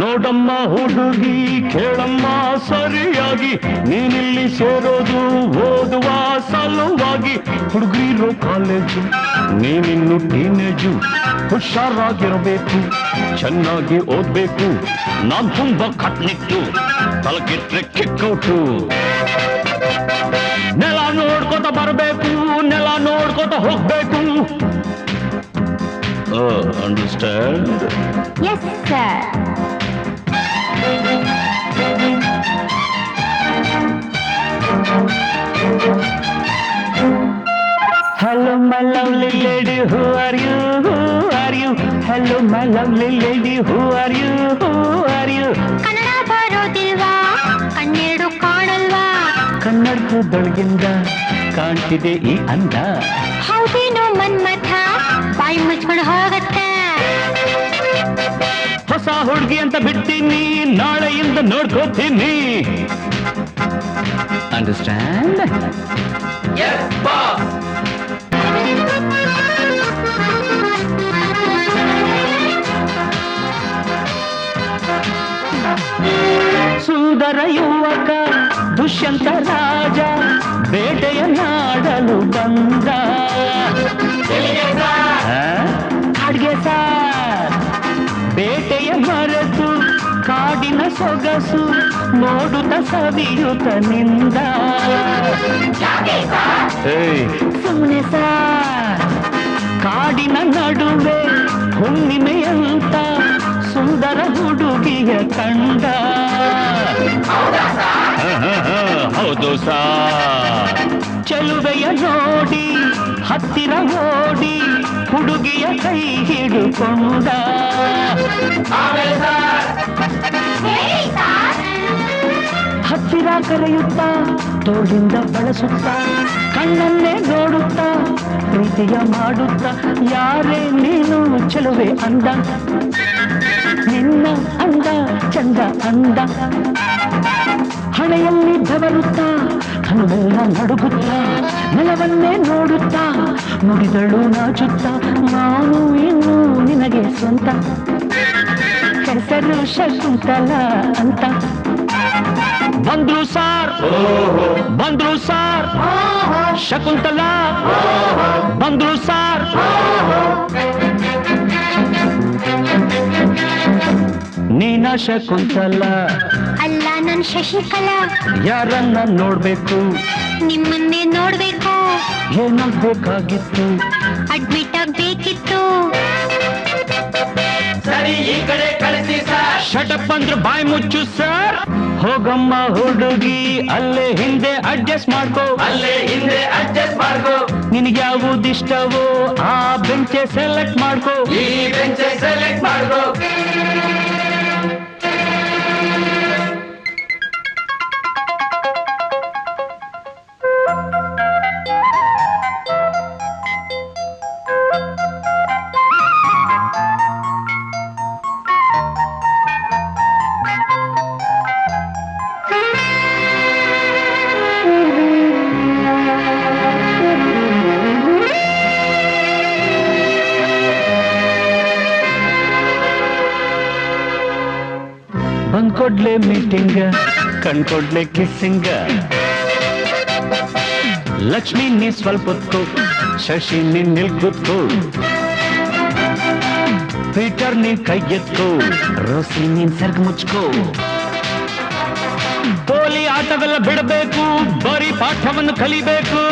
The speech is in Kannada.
ನೋಡಮ್ಮ ಹುಡುಗಿ ಕೇಳಮ್ಮ ಸರಿಯಾಗಿ, ನೀನಿಲ್ಲಿ ಸೇರೋದು ಓದುವ ಸಲುವಾಗಿ. ಹುಡುಗಿರೋ ಕಾಲೇಜು, ನೀನಿನ್ನು ಟೀನೇಜು, ಹುಷಾರಾಗಿರಬೇಕು, ಚೆನ್ನಾಗಿ ಓದ್ಬೇಕು. ನಾನ್ ತುಂಬಾ ಕಟ್ನಿಟ್ಟು, ತಲಗಿಟ್ರೆ ಕಿಕ್ಕೌಟು. ನೆಲ ನೋಡ್ಕೊತ ಬರಬೇಕು, ನೆಲ ನೋಡ್ಕೊತ ಹೋಗ್ಬೇಕು. Understand? Yes sir. Hello my lovely lady, who are you? Who are you? Hello my lovely lady, who are you? Who are you? Kannada ಬರೋದಿಲ್ವಾ? ಕಣ್ಣೆರಡು ಕಾಣಲ್ವಾ? ಕನ್ನಡದೊಳಗಿಂದ ಕಾಣ್ತಿದೆ ಈ ಅಂದ. ಹೌದೇನೋ ಮನ್ಮಥ, ಬಾಯಿ ಮುಚ್ಕೊಂಡು ಹೋಗತ್ತೆ. ಹೊಸ ಹುಡುಗಿ ಅಂತ ಬಿಡ್ತೀನಿ, ನಾಳೆಯಿಂದ ನೋಡ್ಕೋತೀನಿ. ಅಂಡರ್ಸ್ಟ್ಯಾಂಡ್? Yes, boss. ಸುಂದರ ಯುವಕ ದುಷ್ಯಂತ ರಾಜ ಬೇಟೆಯ ನಾಡಲು ಬಂದ. ಕಾಡ್ಗೆ ಸಾರ್ ಬೇಟೆಯ ಮರೆತು ಕಾಡಿನ ಸೊಗಸು ನೋಡುತ್ತ ಸವಿಯುತ್ತ ನಿಂದ. ಸುಮ್ಮನೆ ಸಾರ್ ಕಾಡಿನ ನಡುವೆ ಹುಣ್ಣಿಮೆಯಂತ ಸುಂದರ ಹುಡುಗಿಯ ಕಂಡ. ಹೌದು ಸಾರ್, ಚೆಲುವೆಯ ನೋಡಿ ಹತ್ತಿರ ಓಡಿ ಹುಡುಗಿಯ ಕೈ ಹಿಡುಕೊಂಡ. ಹತ್ತಿರ ಕರೆಯುತ್ತಾ ತೋಳಿಂದ ಬಳಸುತ್ತಾ ಕಣ್ಣನ್ನೇ ನೋಡುತ್ತಾ ಪ್ರೀತಿಯ ಮಾಡುತ್ತಾ. ಯಾರೇ ನೀನು ಚೆಲುವೆ ಅಂದ, ನಿನ್ನ ಅಂದ ಚಂದ ಅಂದ. ಹಣೆಯಲ್ಲಿ ಬೆವರುತ್ತಾ ಹನುವೆಲ್ಲ ನಡುಗುತ್ತಾ ನೆಲವನ್ನೇ ನೋಡುತ್ತಾ ನುಡಿದಳು ನಾಚುತ್ತಾ. ನಾನು ಇನ್ನು ನಿನಗೆ ಸ್ವಂತ, ಹೆಸರು ಶಕುಂತಲ ಅಂತ. ಬಂದ್ರು ಸಾರ್, ಬಂದ್ರು ಸಾರ್, ಶಕುಂತಲ ಬಂದ್ರು ಸಾರ್. ನೀನ ಶಕುಂತಲ ಅಲ್ಲ, ನನ್ ಶಶಿಕಲಾ. ಯಾರನ್ನ ನೋಡ್ಬೇಕು? ನಿಮ್ಮನ್ನೇ ನೋಡ್ಬೇಕು. ಏನಾಗ್ಬೇಕಾಗಿತ್ತು? ಅಡ್ಮಿಟ್ ಆಗ್ಬೇಕಿತ್ತು. ಸರಿ, ಈ ಕಡೆ ಕಳಿಸಿ ಸರ್. ಶಟಪ್ ಅಂದ್ರು ಬಾಯಿ ಮುಚ್ಚು ಸರ್. ಹೋಗಮ್ಮ ಹುಡುಗಿ, ಅಲ್ಲೇ ಹಿಂದೆ ಅಡ್ಜಸ್ಟ್ ಮಾಡ್ಕೋ. ಅಲ್ಲೇ ಹಿಂದೆ ಅಡ್ಜಸ್ಟ್ ಮಾಡ್ಕೋ. ನಿನಗೆ ಯಾವುದಿಷ್ಟವೋ ಆ ಬೆಂಚೆ ಸೆಲೆಕ್ಟ್ ಮಾಡ್ಕೋ. ಈ ಬೆಂಚ್ ಸೆಲೆಕ್ಟ್ ಮಾಡ್ಕೋ. ಬಂದ್ಕೊಡ್ಲೆ ಮೀಟಿಂಗ, ಕಣ್ಕೊಡ್ಲೆ ಕಿಸ್ಸಿಂಗ. ಲಕ್ಷ್ಮಿ ನೀ ಸ್ವಲ್ಪ ಹೊತ್ಕೋ, ಶಶಿ ನೀನ್ ನಿಲ್ಕುತ್ಕೋ. ಪೀಟರ್ ನೀನ್ ಕೈ ಎತ್ಕೋ, ರೋಸಿ ನೀನ್ ಸರ್ಗ್ ಮುಚ್ಕೋ. ಪೋಲಿ ಆಟವೆಲ್ಲ ಬಿಡಬೇಕು, ಬರೀ ಪಾಠವನ್ನು ಕಲಿಬೇಕು.